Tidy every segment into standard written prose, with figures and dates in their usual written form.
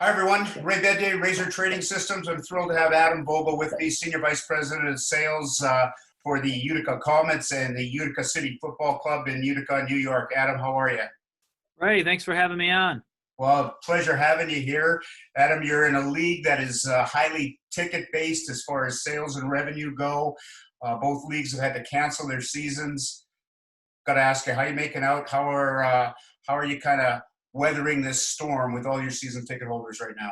Hi, everyone. Ray Bedday, Razor Trading Systems. I'm thrilled to have Adam Vogel with me, Senior Vice President of Sales for the Utica Comets and the Utica City Football Club in Utica, New York. Adam, how are you? Ray, thanks for having me on. Well, pleasure having you here. Adam, you're in a league that is highly ticket-based as far as sales and revenue go. Both leagues have had to cancel their seasons. Got to ask you, how are you making out? How are you kind of weathering this storm with all your season ticket holders right now?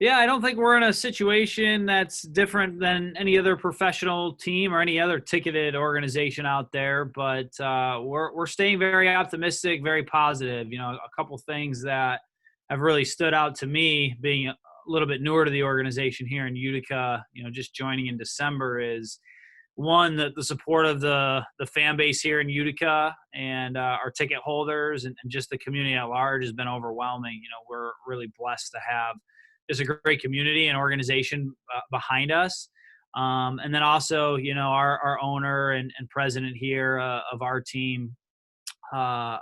Yeah, I don't think we're in a situation that's different than any other professional team or any other ticketed organization out there, but we're staying very optimistic, very positive. A couple things that have really stood out to me, being a little bit newer to the organization here in Utica, just joining in December, is one, the support of the fan base here in Utica and our ticket holders and just the community at large has been overwhelming. We're really blessed to have just a great community and organization behind us. And then also, our owner and president here of our team uh,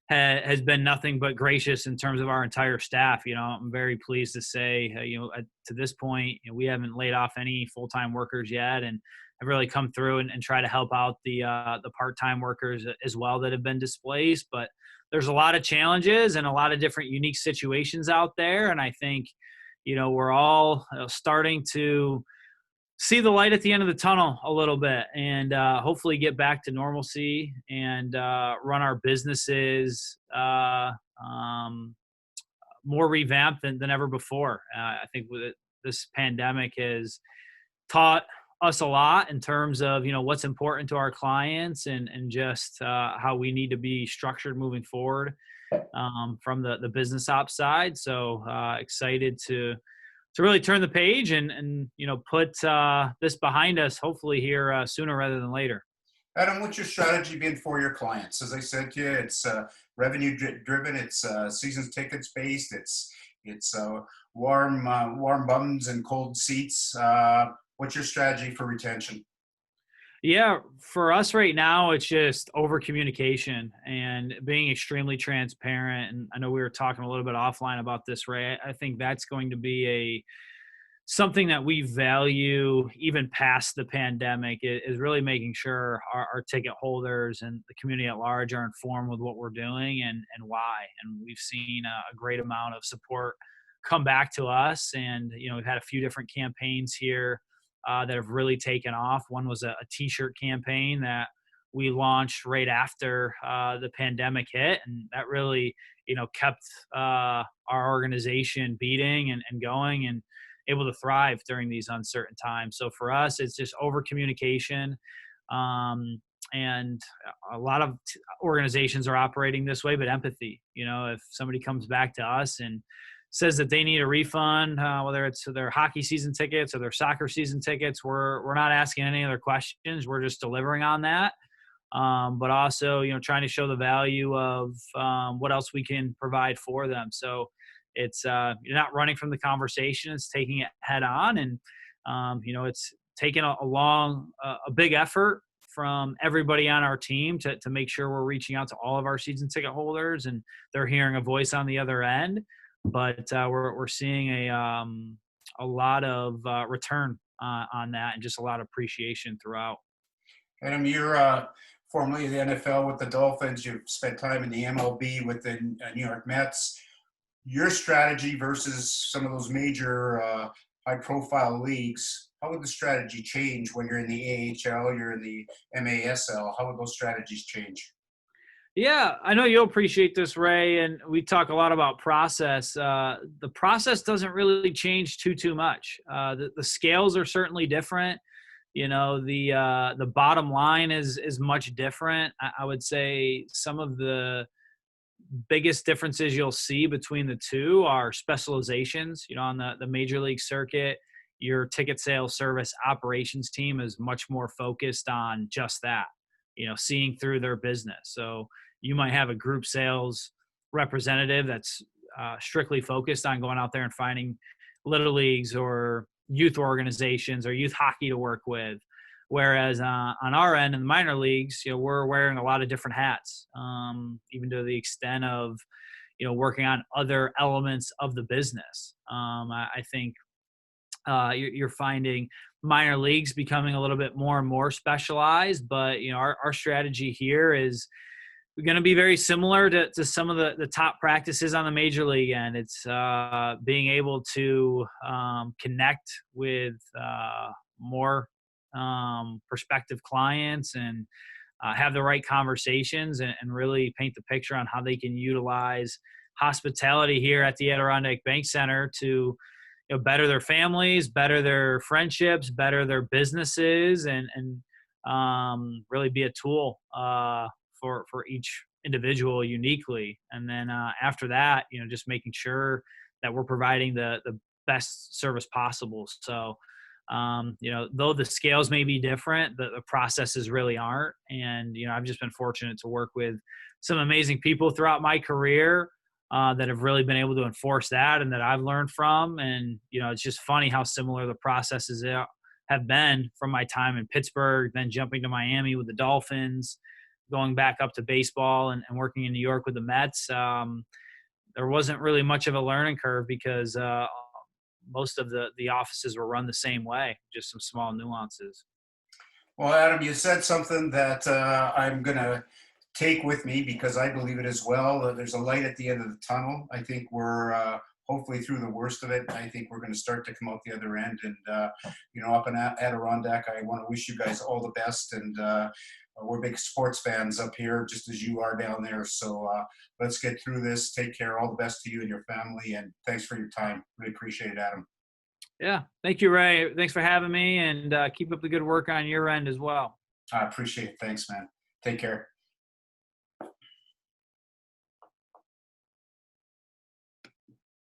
has been nothing but gracious in terms of our entire staff. I'm very pleased to say, to this point, we haven't laid off any full-time workers yet, and have really come through and try to help out the part-time workers as well that have been displaced. But there's a lot of challenges and a lot of different unique situations out there, and I think we're all starting to see the light at the end of the tunnel a little bit, and hopefully get back to normalcy and run our businesses more revamped than ever before. I think this pandemic has taught us a lot in terms of what's important to our clients and just how we need to be structured moving forward from the business ops side. So excited to really turn the page and put this behind us, hopefully here sooner rather than later. Adam, what's your strategy been for your clients? As I said to you, it's revenue driven. It's seasons tickets based. It's warm bums and cold seats. What's your strategy for retention? Yeah, for us right now, it's just over communication and being extremely transparent. And I know we were talking a little bit offline about this, Ray. I think that's going to be something that we value even past the pandemic, is really making sure our ticket holders and the community at large are informed with what we're doing and why. And we've seen a great amount of support come back to us. And, we've had a few different campaigns here that have really taken off. One was a t-shirt campaign that we launched right after the pandemic hit. And that really, kept our organization beating and going and able to thrive during these uncertain times. So for us, it's just over communication. And a lot of organizations are operating this way, but empathy. If somebody comes back to us and says that they need a refund, whether it's their hockey season tickets or their soccer season tickets, we're not asking any other questions. We're just delivering on that. But also, trying to show the value of what else we can provide for them. So it's you're not running from the conversation; it's taking it head on, and it's taken a big effort from everybody on our team to make sure we're reaching out to all of our season ticket holders and they're hearing a voice on the other end. But we're seeing a lot of return on that, and just a lot of appreciation throughout. Adam, you're formerly in the NFL with the Dolphins. You've spent time in the MLB with the New York Mets. Your strategy versus some of those major high-profile leagues, how would the strategy change when you're in the AHL, you're in the MASL? How would those strategies change? Yeah, I know you'll appreciate this, Ray, and we talk a lot about process. The process doesn't really change too much. The scales are certainly different. The bottom line is much different. I would say some of the biggest differences you'll see between the two are specializations. On the major league circuit, your ticket sales service operations team is much more focused on just that, seeing through their business. So you might have a group sales representative that's strictly focused on going out there and finding little leagues or youth organizations or youth hockey to work with. Whereas on our end in the minor leagues, we're wearing a lot of different hats, even to the extent of, working on other elements of the business. I think you're finding minor leagues becoming a little bit more and more specialized, but our strategy here is going to be very similar to some of the top practices on the major league end. It's being able to connect with more prospective clients and have the right conversations and really paint the picture on how they can utilize hospitality here at the Adirondack Bank Center to better their families, better their friendships, better their businesses, and really be a tool for each individual uniquely. And then after that, just making sure that we're providing the best service possible. So, though the scales may be different, the processes really aren't. And, I've just been fortunate to work with some amazing people throughout my career that have really been able to enforce that and that I've learned from. And, it's just funny how similar the processes have been from my time in Pittsburgh, then jumping to Miami with the Dolphins, going back up to baseball and working in New York with the Mets. There wasn't really much of a learning curve because most of the offices were run the same way, just some small nuances. Well, Adam, you said something that I'm going to take with me because I believe it as well. There's a light at the end of the tunnel. I think we're hopefully through the worst of it. I think we're going to start to come out the other end. And, up in Adirondack, I want to wish you guys all the best. And we're big sports fans up here, just as you are down there. So let's get through this. Take care. All the best to you and your family. And thanks for your time. Really appreciate it, Adam. Yeah. Thank you, Ray. Thanks for having me, and keep up the good work on your end as well. I appreciate it. Thanks, man. Take care.